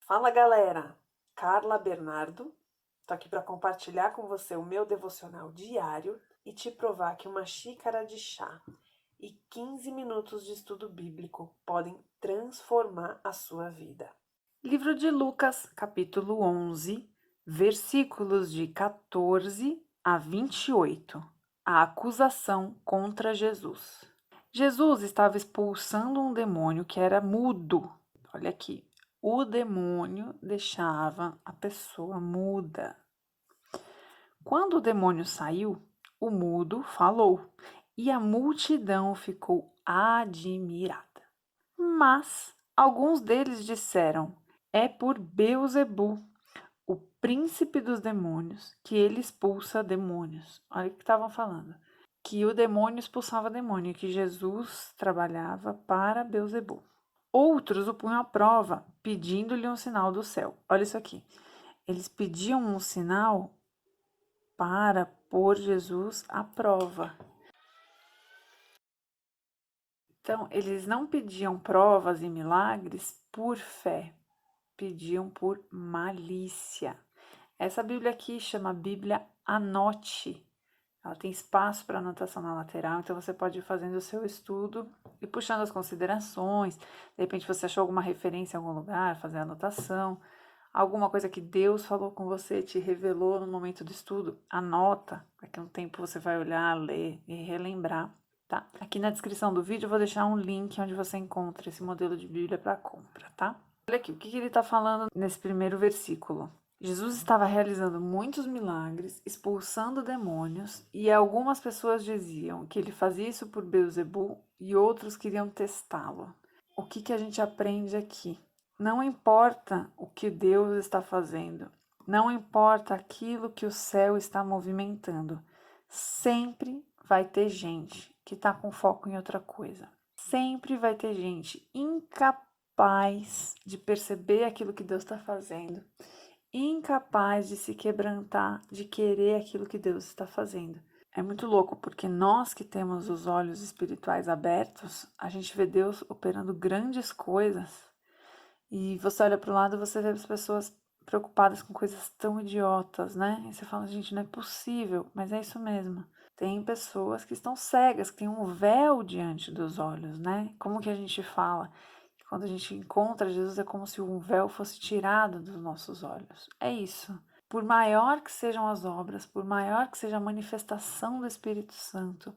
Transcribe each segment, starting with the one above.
Fala galera, Carla Bernardo, tô aqui para compartilhar com você o meu devocional diário e te provar que uma xícara de chá e 15 minutos de estudo bíblico podem transformar a sua vida. Livro de Lucas, capítulo 11, versículos de 14 a 28. A acusação contra Jesus. Jesus estava expulsando um demônio que era mudo. Olha aqui. O demônio deixava a pessoa muda. Quando o demônio saiu, o mudo falou e a multidão ficou admirada. Mas alguns deles disseram: é por Beelzebu, o príncipe dos demônios, que ele expulsa demônios. Olha o que estavam falando. Que o demônio expulsava demônio, que Jesus trabalhava para Beelzebu. Outros o punham à prova, pedindo-lhe um sinal do céu. Olha isso aqui. Eles pediam um sinal para pôr Jesus à prova. Então, eles não pediam provas e milagres por fé, pediam por malícia. Essa Bíblia aqui chama Bíblia Anote. Ela tem espaço para anotação na lateral, então você pode ir fazendo o seu estudo e puxando as considerações. De repente você achou alguma referência em algum lugar, fazer a anotação. Alguma coisa que Deus falou com você, te revelou no momento do estudo, anota. Daqui a um tempo você vai olhar, ler e relembrar, tá? Aqui na descrição do vídeo eu vou deixar um link onde você encontra esse modelo de Bíblia para compra, tá? Olha aqui, o que ele está falando nesse primeiro versículo. Jesus estava realizando muitos milagres, expulsando demônios, e algumas pessoas diziam que ele fazia isso por Beelzebu e outros queriam testá-lo. O que a gente aprende aqui? Não importa o que Deus está fazendo, não importa aquilo que o céu está movimentando, sempre vai ter gente que está com foco em outra coisa. Sempre vai ter gente incapaz de perceber aquilo que Deus está fazendo, incapaz de se quebrantar, de querer aquilo que Deus está fazendo. É muito louco, porque nós que temos os olhos espirituais abertos, a gente vê Deus operando grandes coisas. E você olha para o lado e você vê as pessoas preocupadas com coisas tão idiotas, né? E você fala, gente, não é possível, mas é isso mesmo. Tem pessoas que estão cegas, que têm um véu diante dos olhos, né? Como que a gente fala? Quando a gente encontra Jesus, é como se um véu fosse tirado dos nossos olhos. É isso. Por maior que sejam as obras, por maior que seja a manifestação do Espírito Santo,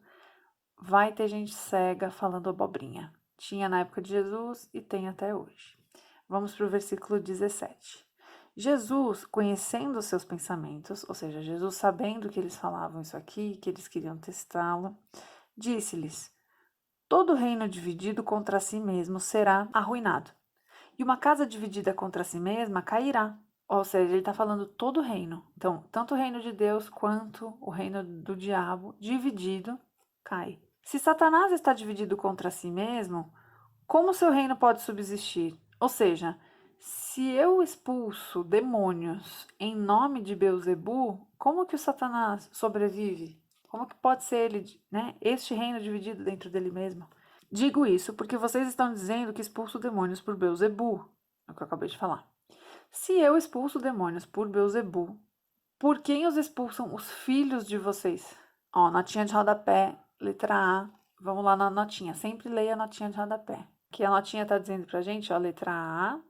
vai ter gente cega falando abobrinha. Tinha na época de Jesus e tem até hoje. Vamos para o versículo 17. Jesus, conhecendo os seus pensamentos, ou seja, Jesus sabendo que eles falavam isso aqui, que eles queriam testá-lo, disse-lhes: todo reino dividido contra si mesmo será arruinado, e uma casa dividida contra si mesma cairá. Ou seja, ele está falando todo o reino. Então, tanto o reino de Deus quanto o reino do diabo, dividido, cai. Se Satanás está dividido contra si mesmo, como seu reino pode subsistir? Ou seja, se eu expulso demônios em nome de Beelzebu, como que o Satanás sobrevive? Como que pode ser ele, né, este reino dividido dentro dele mesmo? Digo isso porque vocês estão dizendo que expulso demônios por Beelzebu, é o que eu acabei de falar. Se eu expulso demônios por Beelzebu, por quem os expulsam os filhos de vocês? Ó, notinha de rodapé, letra A. Vamos lá na notinha. Sempre leia a notinha de rodapé. Que a notinha está dizendo pra gente, ó, letra A,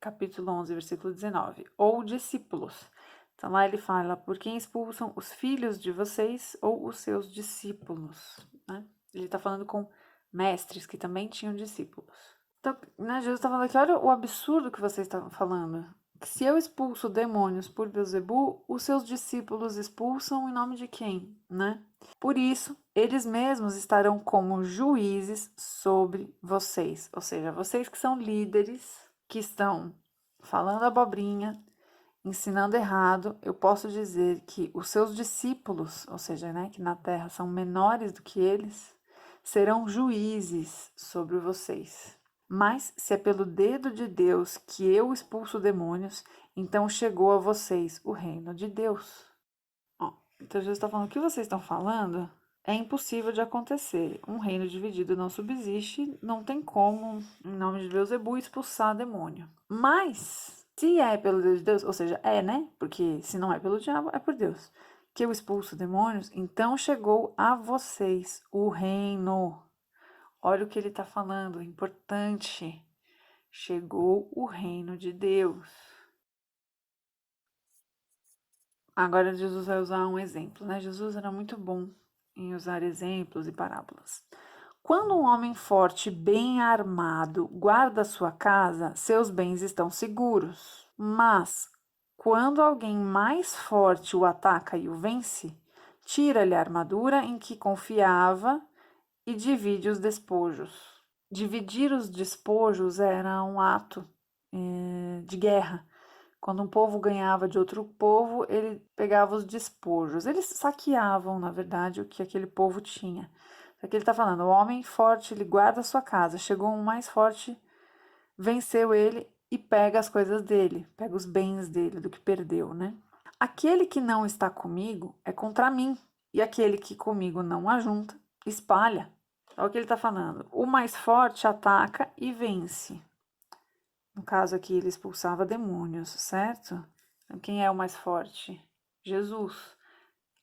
capítulo 11, versículo 19. Ou discípulos. Então lá ele fala, por quem expulsam os filhos de vocês ou os seus discípulos, né? Ele está falando com mestres que também tinham discípulos. Então, né, Jesus está falando aqui, olha o absurdo que vocês estão falando. Que se eu expulso demônios por Beelzebu, os seus discípulos expulsam em nome de quem, né? Por isso, eles mesmos estarão como juízes sobre vocês. Ou seja, vocês que são líderes, que estão falando abobrinha, ensinando errado, eu posso dizer que os seus discípulos, ou seja, né, que na terra são menores do que eles, serão juízes sobre vocês. Mas se é pelo dedo de Deus que eu expulso demônios, então chegou a vocês o reino de Deus. Ó, então Jesus está falando, o que vocês estão falando É impossível de acontecer. Um reino dividido não subsiste, não tem como, em nome de Beelzebul, expulsar demônio. Mas, se é pelo Deus de Deus, ou seja, é, né? Porque se não é pelo diabo, é por Deus. Que eu expulso demônios, então chegou a vocês o reino. Olha o que ele está falando, é importante. Chegou o reino de Deus. Agora Jesus vai usar um exemplo, né? Jesus era muito bom em usar exemplos e parábolas. Quando um homem forte, bem armado, guarda sua casa, seus bens estão seguros. Mas, quando alguém mais forte o ataca e o vence, tira-lhe a armadura em que confiava e divide os despojos. Dividir os despojos era um ato de guerra. Quando um povo ganhava de outro povo, ele pegava os despojos. Eles saqueavam, na verdade, o que aquele povo tinha. Aqui ele está falando, o homem forte, ele guarda a sua casa. Chegou um mais forte, venceu ele e pega as coisas dele, pega os bens dele, do que perdeu, né? Aquele que não está comigo é contra mim, e aquele que comigo não ajunta, espalha. É o que ele está falando. O mais forte ataca e vence. No caso aqui, ele expulsava demônios, certo? Então, quem é o mais forte? Jesus.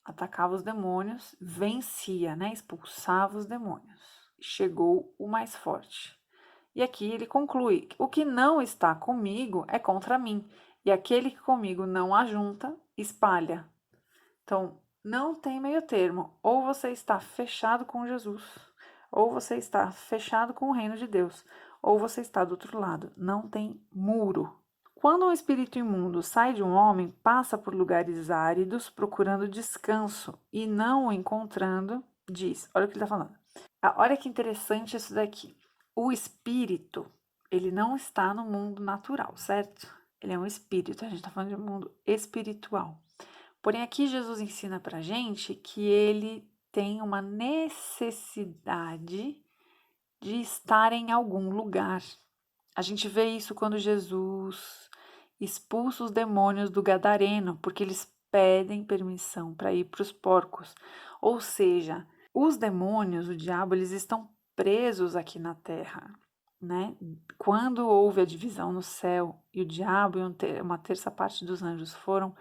Atacava os demônios, vencia, né? Expulsava os demônios. Chegou o mais forte. E aqui ele conclui: o que não está comigo é contra mim, e aquele que comigo não ajunta, espalha. Então, não tem meio termo. Ou você está fechado com Jesus, ou você está fechado com o reino de Deus, ou você está do outro lado. Não tem muro. Quando um espírito imundo sai de um homem, passa por lugares áridos procurando descanso e não o encontrando, diz: olha o que ele está falando. Olha que interessante isso daqui. O espírito, ele não está no mundo natural, certo? Ele é um espírito, a gente está falando de um mundo espiritual. Porém, aqui Jesus ensina para gente que ele tem uma necessidade de estar em algum lugar. A gente vê isso quando Jesus expulsa os demônios do Gadareno, porque eles pedem permissão para ir para os porcos. Ou seja, os demônios, o diabo, eles estão presos aqui na terra, né? Quando houve a divisão no céu e o diabo e uma terça parte dos anjos foram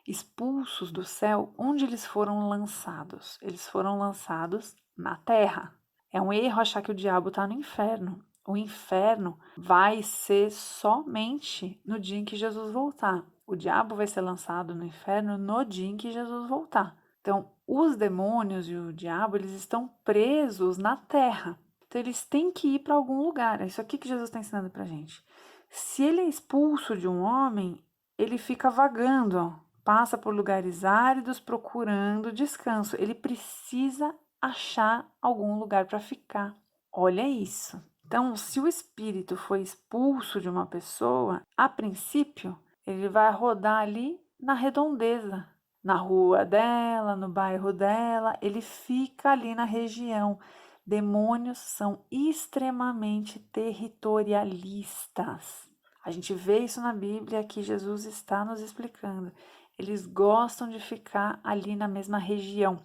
expulsos do céu, onde eles foram lançados? Eles foram lançados na terra. É um erro achar que o diabo está no inferno. O inferno vai ser somente no dia em que Jesus voltar. O diabo vai ser lançado no inferno no dia em que Jesus voltar. Então, os demônios e o diabo, eles estão presos na terra. Então, eles têm que ir para algum lugar. É isso aqui que Jesus está ensinando para gente. Se ele é expulso de um homem, ele fica vagando, ó, passa por lugares áridos procurando descanso. Ele precisa achar algum lugar para ficar. Olha isso. Então, se o espírito foi expulso de uma pessoa, a princípio, ele vai rodar ali na redondeza, na rua dela, no bairro dela, ele fica ali na região. Demônios são extremamente territorialistas. A gente vê isso na Bíblia que Jesus está nos explicando. Eles gostam de ficar ali na mesma região.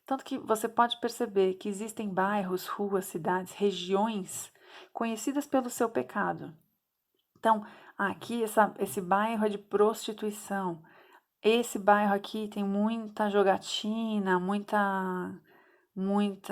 Tanto que você pode perceber que existem bairros, ruas, cidades, regiões conhecidas pelo seu pecado. Então, aqui esse bairro é de prostituição. Esse bairro aqui tem muita jogatina, muita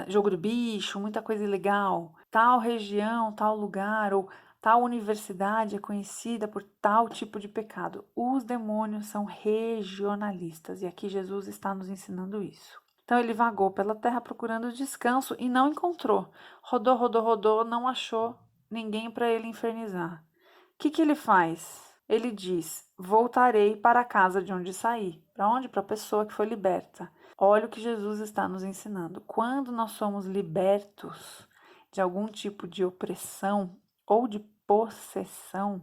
jogo do bicho, muita coisa ilegal. Tal região, tal lugar ou tal universidade é conhecida por tal tipo de pecado. Os demônios são regionalistas e aqui Jesus está nos ensinando isso. Então ele vagou pela terra procurando descanso e não encontrou. Rodou, rodou, rodou, não achou ninguém para ele infernizar. O que ele faz? Ele diz: voltarei para a casa de onde saí. Para onde? Para a pessoa que foi liberta. Olha o que Jesus está nos ensinando. Quando nós somos libertos de algum tipo de opressão ou de possessão,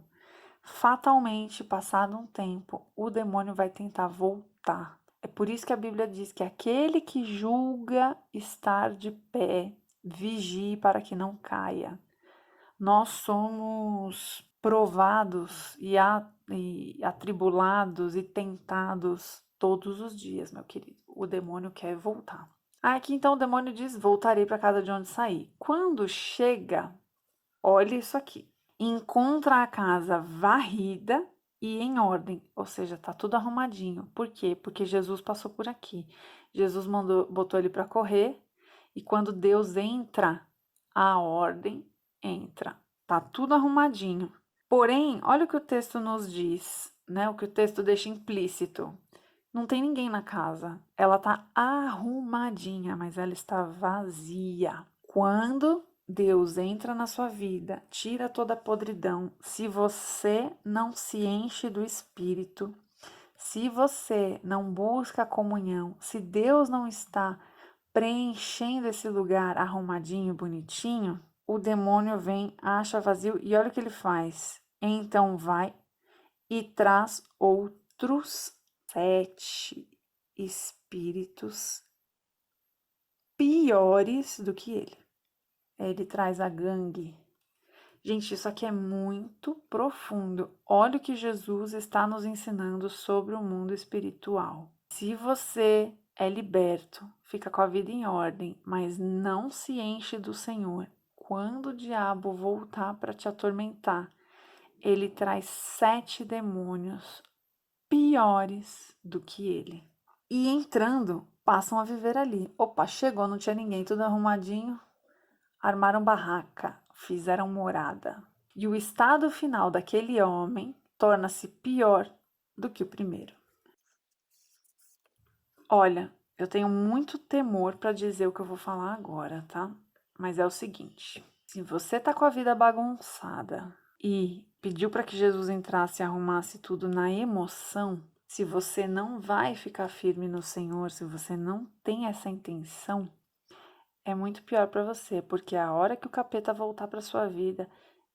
fatalmente, passado um tempo, o demônio vai tentar voltar. É por isso que a Bíblia diz que aquele que julga estar de pé, vigie para que não caia. Nós somos provados e atribulados e tentados todos os dias, meu querido. O demônio quer voltar. Aqui então o demônio diz: voltarei para casa de onde saí. Quando chega, olha isso aqui. Encontra a casa varrida e em ordem, ou seja, tá tudo arrumadinho. Por quê? Porque Jesus passou por aqui. Jesus botou ele para correr e quando Deus entra, a ordem entra. Tá tudo arrumadinho. Porém, olha o que o texto nos diz, né? O que o texto deixa implícito. Não tem ninguém na casa. Ela tá arrumadinha, mas ela está vazia. Quando Deus entra na sua vida, tira toda a podridão. Se você não se enche do Espírito, se você não busca a comunhão, se Deus não está preenchendo esse lugar arrumadinho, bonitinho, o demônio vem, acha vazio e olha o que ele faz. Então vai e traz outros 7 espíritos piores do que ele. Ele traz a gangue. Gente, isso aqui é muito profundo. Olha o que Jesus está nos ensinando sobre o mundo espiritual. Se você é liberto, fica com a vida em ordem, mas não se enche do Senhor, quando o diabo voltar para te atormentar, ele traz 7 demônios piores do que ele. E entrando, passam a viver ali. Opa, chegou, não tinha ninguém, tudo arrumadinho. Armaram barraca, fizeram morada. E o estado final daquele homem torna-se pior do que o primeiro. Olha, eu tenho muito temor para dizer o que eu vou falar agora, tá? Mas é o seguinte: se você tá com a vida bagunçada e pediu para que Jesus entrasse e arrumasse tudo na emoção, se você não vai ficar firme no Senhor, se você não tem essa intenção, é muito pior para você, porque a hora que o capeta voltar para sua vida,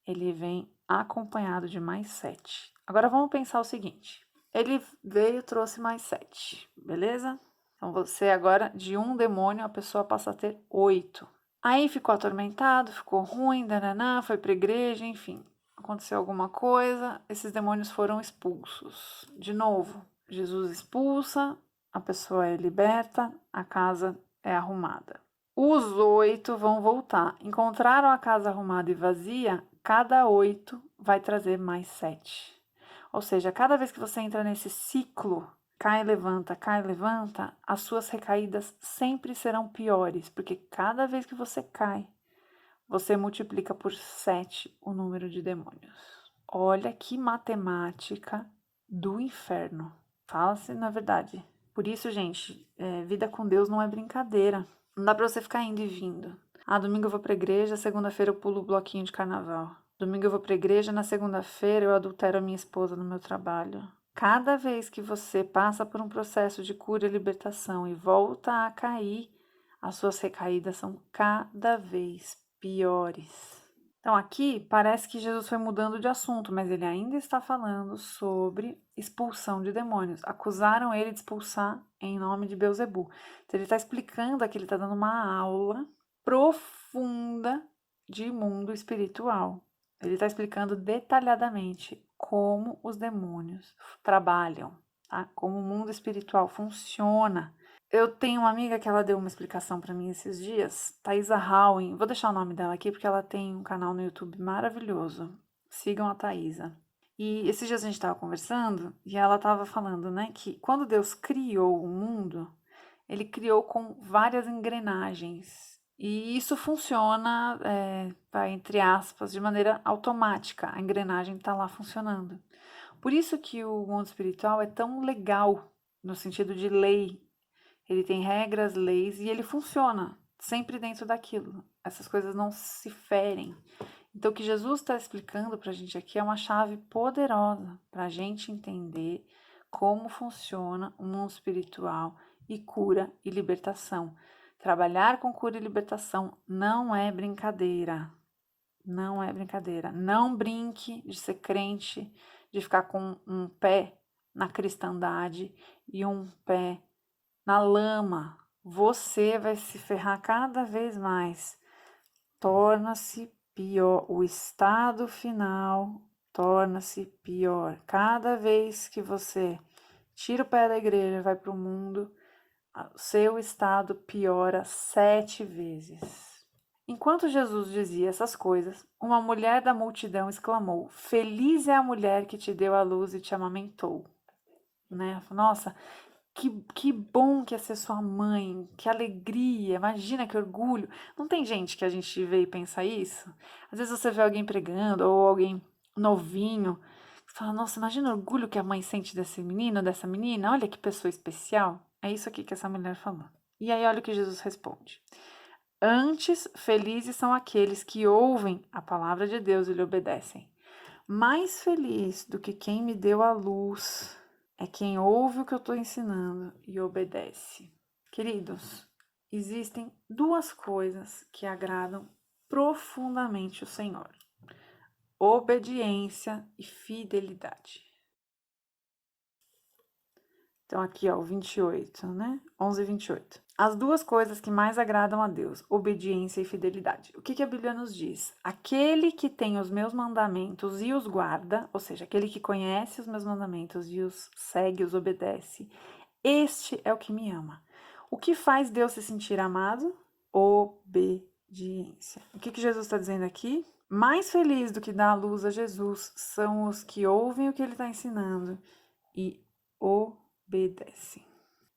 ele vem acompanhado de mais 7. Agora vamos pensar o seguinte: ele veio, trouxe mais 7, beleza? Então você agora, de um demônio, a pessoa passa a ter 8. Aí ficou atormentado, ficou ruim, dananã, foi pra igreja, enfim. Aconteceu alguma coisa, esses demônios foram expulsos. De novo, Jesus expulsa, a pessoa é liberta, a casa é arrumada. Os 8 vão voltar. Encontraram a casa arrumada e vazia, cada 8 vai trazer mais 7. Ou seja, cada vez que você entra nesse ciclo, cai, levanta, as suas recaídas sempre serão piores, porque cada vez que você cai, você multiplica por 7 o número de demônios. Olha que matemática do inferno. Fala-se na verdade. Por isso, gente, vida com Deus não é brincadeira. Não dá pra você ficar indo e vindo. Ah, domingo eu vou pra igreja, segunda-feira eu pulo o bloquinho de carnaval. Domingo eu vou pra igreja, na segunda-feira eu adultero a minha esposa no meu trabalho. Cada vez que você passa por um processo de cura e libertação e volta a cair, as suas recaídas são cada vez piores. Então aqui parece que Jesus foi mudando de assunto, mas ele ainda está falando sobre expulsão de demônios. Acusaram ele de expulsar em nome de Beelzebul. Então ele está explicando aqui, ele está dando uma aula profunda de mundo espiritual. Ele está explicando detalhadamente como os demônios trabalham, tá? Como o mundo espiritual funciona. Eu tenho uma amiga que ela deu uma explicação para mim esses dias, Thaisa Howen. Vou deixar o nome dela aqui porque ela tem um canal no YouTube maravilhoso. Sigam a Thaisa. E esses dias a gente estava conversando e ela estava falando, né, que quando Deus criou o mundo, ele criou com várias engrenagens. E isso funciona, entre aspas, de maneira automática. A engrenagem está lá funcionando. Por isso que o mundo espiritual é tão legal, no sentido de lei. Ele tem regras, leis e ele funciona sempre dentro daquilo. Essas coisas não se ferem. Então, o que Jesus está explicando para a gente aqui é uma chave poderosa para a gente entender como funciona o mundo espiritual e cura e libertação. Trabalhar com cura e libertação não é brincadeira. Não é brincadeira. Não brinque de ser crente, de ficar com um pé na cristandade e um pé na lama. Você vai se ferrar cada vez mais. Torna-se pior. O estado final torna-se pior. Cada vez que você tira o pé da igreja, vai para o mundo, seu estado piora 7 vezes. Enquanto Jesus dizia essas coisas, uma mulher da multidão exclamou: Feliz é a mulher que te deu à luz e te amamentou. Né? Nossa, que bom que é ser sua mãe, que alegria, imagina que orgulho. Não tem gente que a gente vê e pensa isso? Às vezes você vê alguém pregando ou alguém novinho, você fala, nossa, imagina o orgulho que a mãe sente desse menino, dessa menina, olha que pessoa especial. É isso aqui que essa mulher falou. E aí olha o que Jesus responde. Antes, felizes são aqueles que ouvem a palavra de Deus e lhe obedecem. Mais feliz do que quem me deu a luz é quem ouve o que eu estou ensinando e obedece. Queridos, existem duas coisas que agradam profundamente o Senhor: obediência e fidelidade. Então, aqui, ó, o 28, né? 11 e 28. As duas coisas que mais agradam a Deus, obediência e fidelidade. O que a Bíblia nos diz? Aquele que tem os meus mandamentos e os guarda, ou seja, aquele que conhece os meus mandamentos e os segue, os obedece, este é o que me ama. O que faz Deus se sentir amado? Obediência. O que Jesus está dizendo aqui? Mais feliz do que dar a luz a Jesus são os que ouvem o que ele está ensinando e obedecem.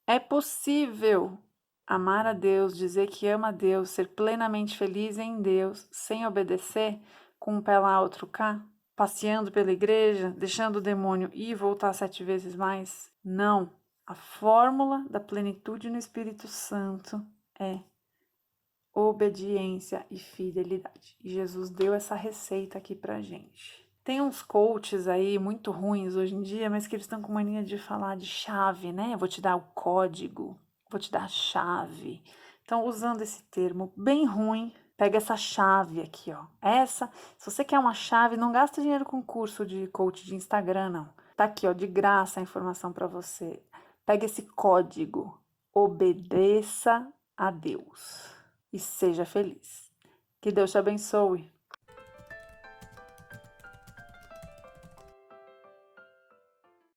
É possível amar a Deus, dizer que ama a Deus, ser plenamente feliz em Deus, sem obedecer, com um pé lá, outro cá, passeando pela igreja, deixando o demônio ir e voltar 7 vezes mais? Não. A fórmula da plenitude no Espírito Santo é obediência e fidelidade. E Jesus deu essa receita aqui pra gente. Tem uns coaches aí muito ruins hoje em dia, mas que eles estão com mania de falar de chave, né? Vou te dar o código, vou te dar a chave. Então, usando esse termo bem ruim, pega essa chave aqui, ó. Se você quer uma chave, não gasta dinheiro com curso de coach de Instagram, não. Tá aqui, ó, de graça a informação para você. Pega esse código. Obedeça a Deus e seja feliz. Que Deus te abençoe.